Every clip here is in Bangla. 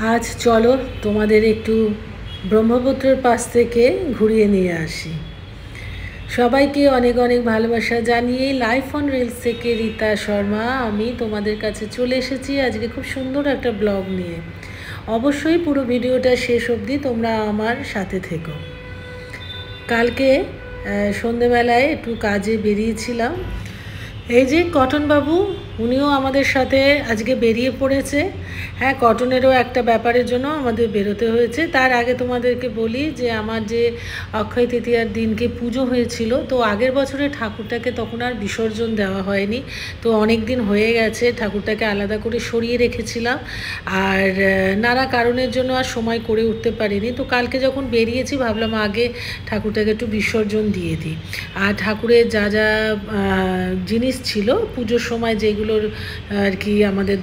আজ চলো তোমাদের একটু ব্রহ্মপুত্রের পাশ থেকে ঘুরিয়ে নিয়ে আসি। সবাইকে অনেক অনেক ভালোবাসা জানিয়ে লাইফ অন রিলস থেকে রীতা শর্মা আমি তোমাদের কাছে চলে এসেছি আজকে খুব সুন্দর একটা ব্লগ নিয়ে। অবশ্যই পুরো ভিডিওটা শেষ অবধি তোমরা আমার সাথে থেকো। কালকে সন্ধেবেলায় একটু কাজে বেরিয়েছিলাম। এই যে কটন বাবু, উনিও আমাদের সাথে আজকে বেরিয়ে পড়েছে। হ্যাঁ, কটনেরও একটা ব্যাপারের জন্য আমাদের বেরোতে হয়েছে। তার আগে তোমাদেরকে বলি যে আমার যে অক্ষয় তৃতীয়ার দিনকে পুজো হয়েছিল, তো আগের বছরে ঠাকুরটাকে তখন আর বিসর্জন দেওয়া হয়নি। তো অনেক দিন হয়ে গেছে, ঠাকুরটাকে আলাদা করে সরিয়ে রেখেছিলাম, আর নানা কারণের জন্য আর সময় করে উঠতে পারিনি। তো কালকে যখন বেরিয়েছি ভাবলাম আগে ঠাকুরটাকে একটু বিসর্জন দিয়ে দিই। আর ঠাকুরের যা যা জিনিস ছিল পুজোর সময় যেগুলোর আর কি আমাদের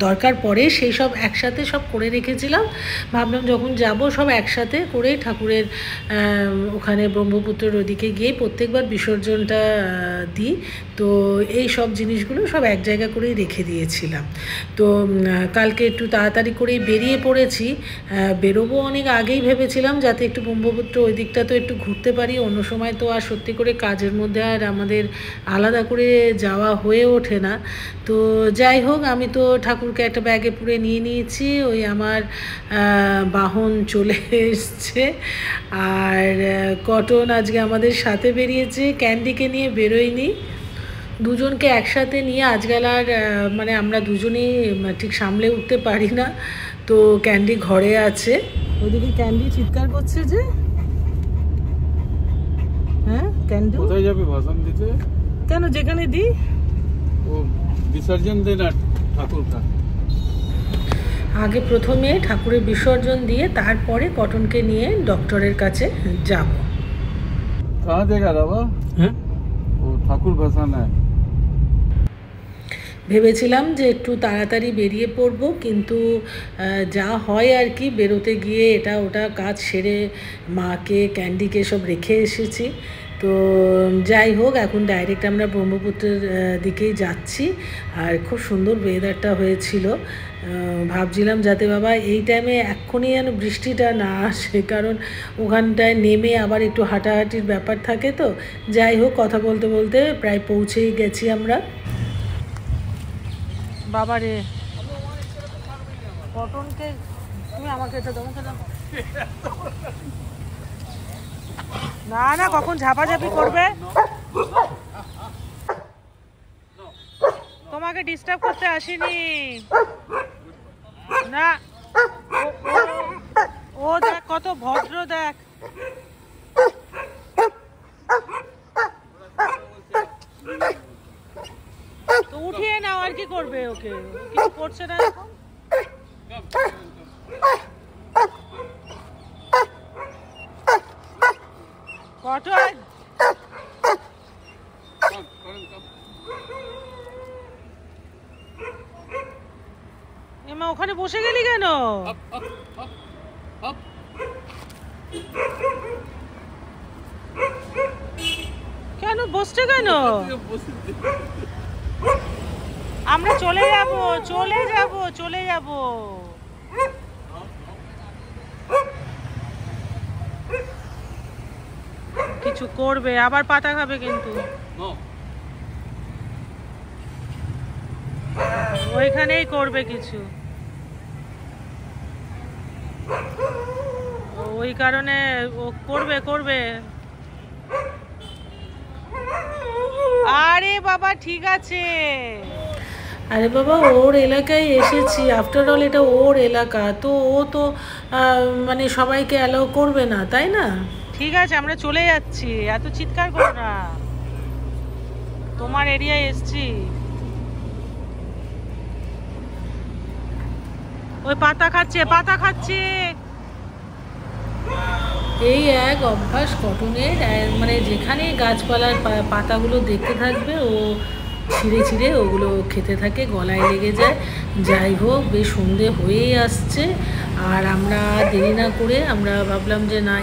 দরকার পড়ে সেই সব একসাথে সব করে রেখেছিলাম। ভাবলাম যখন যাব সব একসাথে করেই ঠাকুরের ওখানে ব্রহ্মপুত্রের ওদিকে গিয়ে প্রত্যেকবার বিসর্জনটা দিই। তো এই সব জিনিসগুলো সব এক জায়গা করেই রেখে দিয়েছিলাম। তো কালকে একটু তাড়াতাড়ি করেই বেরিয়ে পড়েছি। বেরোবো অনেক আগেই ভেবেছিলাম যাতে একটু ব্রহ্মপুত্র ওই দিকটা তো একটু ঘুরতে পারি। অন্য সময় তো আর সত্যি করে কাজের মধ্যে আর আমাদের আলাদা করে যাওয়া হয়ে ওঠে না। তো যাই হোক, আমি তো ঠাকুরকে একটা ব্যাগে পুরে নিয়ে নিয়েছি। ওই আমার বাহন চলে এসছে। আর কটন আজকে আমাদের সাথে বেরিয়েছে, ক্যান্ডিকে নিয়ে বেরোয়নি। দুজনকে একসাথে নিয়ে আজকাল আর মানে আমরা দুজনেই ঠিক সামলে উঠতে পারি না। তো ক্যান্ডি ঘরে আছে। ওইদিকে ক্যান্ডি চিৎকার করছে যে, হ্যাঁ ক্যান্ডি কোথায় যাবে ভাষণ দিতে? কেন, যেখানে দিই ও বিসর্জন দে না ঠাকুরটা। আগে প্রথমে ঠাকুরের বিসর্জন দিয়ে তারপরে কটনকে নিয়ে ডক্টরের কাছে যাব। कहाँ देगा बाबा? হ্যাঁ, वो ठाकुर भसाना है। ভেবেছিলাম যে একটু তাড়াতাড়ি বেরিয়ে পড়ব, কিন্তু যা হয় আর কি, বেরোতে গিয়ে এটা ওটা কাজ সেরে মাকে ক্যান্ডিকে সব রেখে এসেছি। তো যাই হোক, এখন ডাইরেক্ট আমরা ব্রহ্মপুত্রের দিকেই যাচ্ছি। আর খুব সুন্দর ওয়েদারটা হয়েছিল। ভাবছিলাম যাতে বাবা এই টাইমে এক্ষুনি যেন বৃষ্টিটা না আসে, কারণ ওখানটায় নেমে আবার একটু হাঁটাহাঁটির ব্যাপার থাকে। তো যাই হোক, কথা বলতে বলতে প্রায় পৌঁছেই গেছি আমরা। বাবারে কটনকে তুমি আমাকে এটা দাও কেন? না না, কখন ঝাপাঝাপি করবে, তোমাকে ডিস্টার্ব করতে আসিনি না। ও দেখ কত ভদ্র, দেখ তো উঠিয়ে নাও, আর কি করবে, ওকে কিছু করছে না এখন। কটন এমা ওখানে বসে গেলি কেন? কেন বসছে কেন? আমরা চলে যাব চলে যাব চলে যাব। কিছু করবে আবার পাতা খাবে কিন্তু। ওইখানেই করবে কিছু, ওই কারণে ও করবে। আরে বাবা ঠিক আছে, আরে বাবা ওর এলাকায় এসেছি, আফটার অল এটা ওর এলাকা। তো ও তো মানে সবাইকে অ্যালাউ করবে না, তাই না? ঠিক আছে, আমরা চলে যাচ্ছি, এত চিৎকার করো না, তোমার এরিয়ায় এসছি। ওই পাতা খাচ্ছে। এই এক অভ্যাস কটনের, মানে যেখানে গাছপালার পাতাগুলো দেখতে থাকবে ও ছিঁড়ে ছিঁড়ে ওগুলো খেতে থাকে, গলায় লেগে যায়। যাই হোক, বেশ সন্ধে হয়েই আসছে, আর আমরা দেরি না করে আমরা ভাবলাম যে না,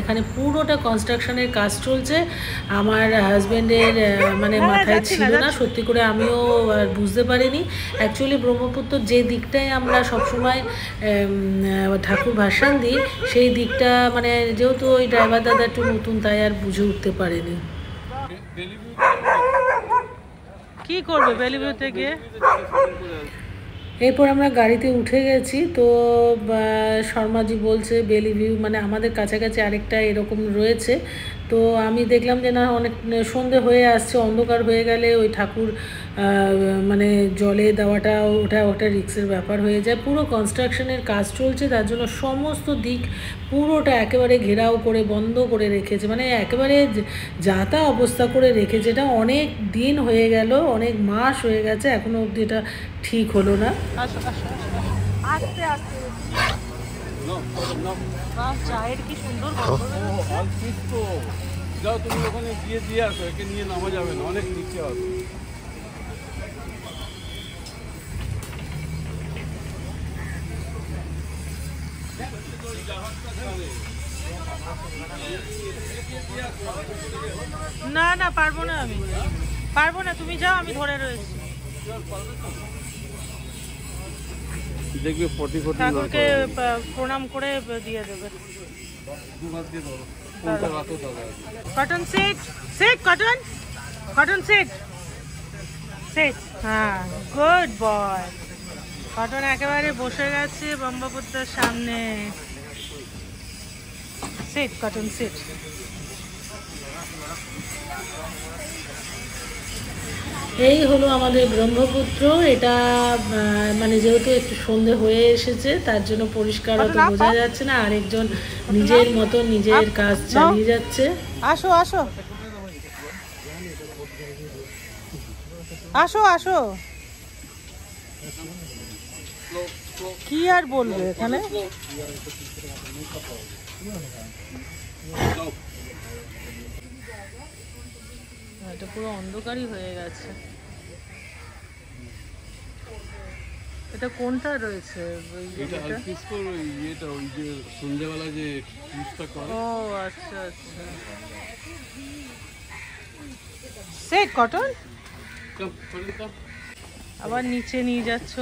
এখানে পুরোটা কনস্ট্রাকশনের কাজ চলছে। আমার হাজব্যান্ডের মানে মাথায় ছিল না, সত্যি করে আমিও বুঝতে পারিনি। অ্যাকচুয়ালি ব্রহ্মপুত্র যে দিকটায় আমরা সবসময় ঠাকুর ভাসান দিই, সেই দিকটা মানে যেহেতু ওই ড্রাইভার দাদা একটু নতুন, তাই আর বুঝে উঠতে পারেনি। কি করবে বেলিভিউ থেকে? এরপর আমরা গাড়িতে উঠে গেছি, তো শর্মাজি বলছে বেলিভিউ মানে আমাদের কাছাকাছি আরেকটা এরকম রয়েছে। তো আমি দেখলাম যে না, অনেক সন্ধে হয়ে আসছে, অন্ধকার হয়ে গেলে ওই ঠাকুর মানে জলে দেওয়াটা ওটা রিস্কের ব্যাপার হয়ে যায়। পুরো কনস্ট্রাকশনের কাজ চলছে, তার জন্য সমস্ত দিক পুরোটা একেবারে ঘেরাও করে বন্ধ করে রেখেছে, মানে একেবারে যা তা অবস্থা করে রেখেছে। এটা অনেক দিন হয়ে গেল, অনেক মাস হয়ে গেছে, এখনো অবধি এটা ঠিক হলো না। আস্তে আস্তে চায়ের কি সুন্দর যাও, তুমি ওখানে গিয়ে দিয়ে আসো, একে নিয়ে নামা যাবে না, অনেক নিচে হবে। না না, পারবো না, আমি পারবো না, তুমি যাও, আমি ধরে রয়েছি। দেখবে ঠাকুরকে প্রণাম করে দিয়ে দেবে। Cotton set, set cotton, cotton set, set. হ্যাঁ, গুড বয়। কটন একেবারে বসে গেছে ব্রহ্মপুত্রের সামনে। Set cotton set. এই হলো আমাদের ব্রহ্মপুত্র। এটা মানে যেহেতু একটু সন্ধে হয়ে এসেছে, তার জন্য পরিষ্কার অত বোঝা যাচ্ছে না। আরেকজন নিজের মতো নিজের কাজ চালিয়ে যাচ্ছে। আসো আসো আসো আসো, কি আর বলবে এখানে। এটা পুরো অন্ধকারই হয়ে গেছে। এটা কোনটা রয়েছে? এটা আলফিসকোর ইয়েটা, ওই যে সন্ধ্যাবেলা যে ক্লিপটা করে। ও আচ্ছা আচ্ছা। সেট কটন আবার নিচে নিয়ে যাচ্ছ।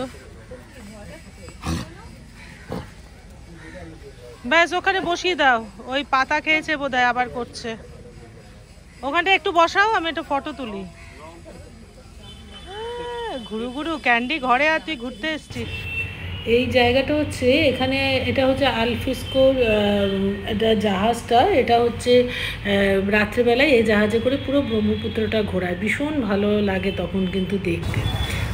ব্যাস, ওখানে বসিয়ে দাও। ওই পাতা খেয়েছে বোধহয়, আবার করছে। ওখানটা একটু বসাও, আমি একটা ফটো তুলি। ঘুরু ঘুরু ক্যান্ডি ঘরে, আর তুই ঘুরতে এসছিস। এই জায়গাটা হচ্ছে এখানে, এটা হচ্ছে আলফিসকোর এটা জাহাজটা। এটা হচ্ছে রাত্রেবেলায় এই জাহাজে করে পুরো ব্রহ্মপুত্রটা ঘোরায়, ভীষণ ভালো লাগে তখন কিন্তু দেখতে।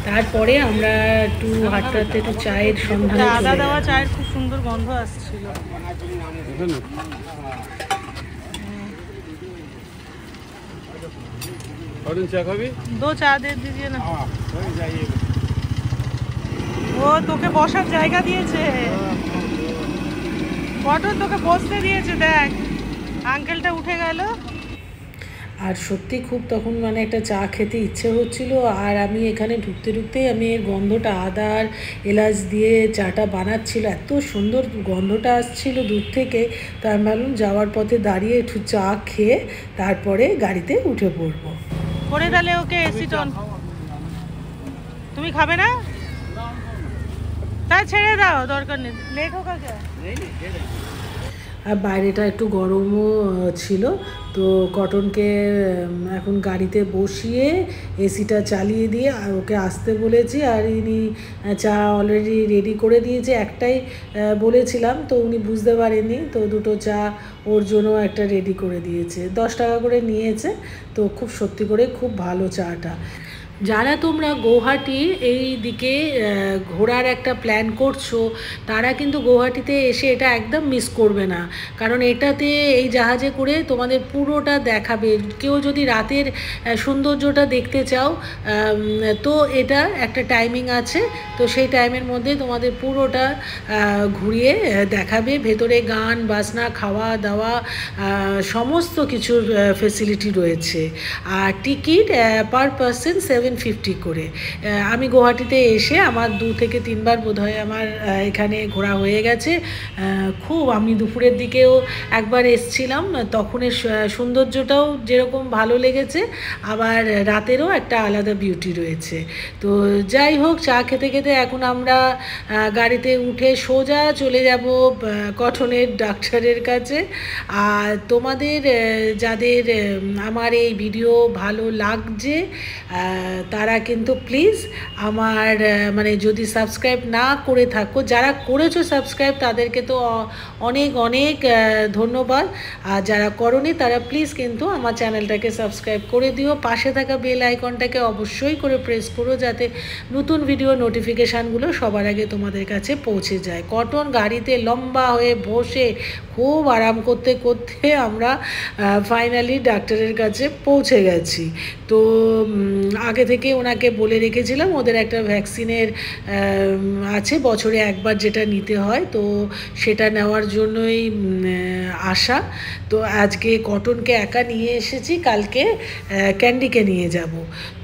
তারপরে আমরা একটু হাঁটতে হাঁটতে একটু চায়ের সন্ধানে, আদা দেওয়া চায়ের খুব সুন্দর গন্ধ আসছিল। চা খাবি? দো চা দে দিজিয়ে না। ও তোকে বসার জায়গা দিয়েছে, কটন তোকে বসতে দিয়েছে। দেখ, আঙ্কেলটা উঠে গেল। আর সত্যি খুব তখন মানে একটা চা খেতে ইচ্ছে হচ্ছিল। আর আমি এখানে ঢুকতে ঢুকতেই আমি এর গন্ধটা, আদা আর এলাচ দিয়ে চাটা বানাচ্ছিল, এত সুন্দর গন্ধটা আসছিল দূর থেকে। তো আমি ভাবলাম যাওয়ার পথে দাঁড়িয়ে একটু চা খেয়ে তারপরে গাড়িতে উঠে পড়বো। করে তাহলে ওকে এসি টন। তুমি খাবে না? তা ছেড়ে দাও, দরকার নেই, লেট হোক আগে। আর বাইরেটা একটু গরমও ছিল, তো কটনকে এখন গাড়িতে বসিয়ে এসিটা চালিয়ে দিয়ে ওকে আসতে বলেছি। আর ইনি চা অলরেডি রেডি করে দিয়েছে। একটাই বলেছিলাম, তো উনি বুঝতে পারেনি, তো দুটো চা ওর জন্য একটা রেডি করে দিয়েছে। 10 টাকা করে নিয়েছে। তো খুব সত্যি করে খুব ভালো চাটা। যারা তোমরা গৌহাটি এই দিকে ঘোরার একটা প্ল্যান করছো, তারা কিন্তু গৌহাটিতে এসে এটা একদম মিস করবে না, কারণ এটাতে এই জাহাজে করে তোমাদের পুরোটা দেখাবে। কেউ যদি রাতের সৌন্দর্যটা দেখতে চাও, তো এটা একটা টাইমিং আছে, তো সেই টাইমের মধ্যে তোমাদের পুরোটা ঘুরিয়ে দেখাবে। ভেতরে গান বাজনা, খাওয়া দাওয়া, সমস্ত কিছুর ফেসিলিটি রয়েছে। আর টিকিট পার পারসন 750 করে। আমি গুয়াহাটিতে এসে আমার 2 থেকে 3 বার বোধহয় আমার এখানে ঘোরা হয়ে গেছে। খুব, আমি দুপুরের দিকেও একবার এসছিলাম, তখনের সৌন্দর্যটাও যেরকম ভালো লেগেছে, আবার রাতেরও একটা আলাদা বিউটি রয়েছে। তো যাই হোক, চা খেতে খেতে এখন আমরা গাড়িতে উঠে সোজা চলে যাব কটনের ডাক্তারের কাছে। আর তোমাদের যাদের আমার এই ভিডিও ভালো লাগছে, তারা কিন্তু প্লিজ আমার মানে যদি সাবস্ক্রাইব না করে থাকো, যারা করেছো সাবস্ক্রাইব তাদেরকে তো অনেক অনেক ধন্যবাদ। আর যারা করোনি তারা প্লিজ কিন্তু আমার চ্যানেলটাকে সাবস্ক্রাইব করে দিও। পাশে থাকা বেল আইকনটাকে অবশ্যই করে প্রেস করো, যাতে নতুন ভিডিও নোটিফিকেশানগুলো সবার আগে তোমাদের কাছে পৌঁছে যায়। কটন গাড়িতে লম্বা হয়ে বসে খুব আরাম করতে করতে আমরা ফাইনালি ডাক্তারের কাছে পৌঁছে গেছি। তো আগে থেকে ওনাকে বলে রেখেছিলাম, ওদের একটা ভ্যাকসিনের আছে বছরে একবার যেটা নিতে হয়, তো সেটা নেওয়ার জন্যই আসা। তো আজকে কটনকে একা নিয়ে এসেছি, কালকে ক্যান্ডিকে নিয়ে যাব।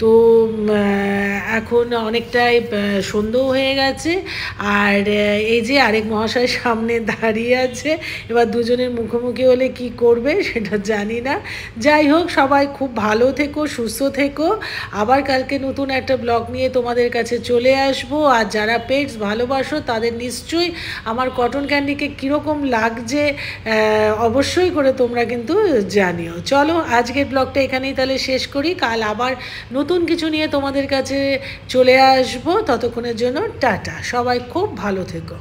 তো এখন অনেকটাই সন্ধ্যেও হয়ে গেছে, আর এই যে আরেক মহাশয় সামনে দাঁড়িয়ে আছে, এবার দুজনের মুখোমুখি হলে কি করবে সেটা জানি না। যাই হোক, সবাই খুব ভালো থেকো, সুস্থ থেকো। আবার কালকে নতুন একটা ব্লগ নিয়ে তোমাদের কাছে চলে আসবো। আর যারা পেটস ভালোবাসো তাদের নিশ্চয়ই আমার কটন ক্যান্ডিকে কীরকম লাগছে অবশ্যই করে তোমরা কিন্তু জানিও। চলো আজকের ব্লগটা এখানেই তাহলে শেষ করি, কাল আবার নতুন কিছু নিয়ে তোমাদের কাছে চলে আসবো। ততক্ষণের জন্য টাটা, সবাই খুব ভালো থেকো।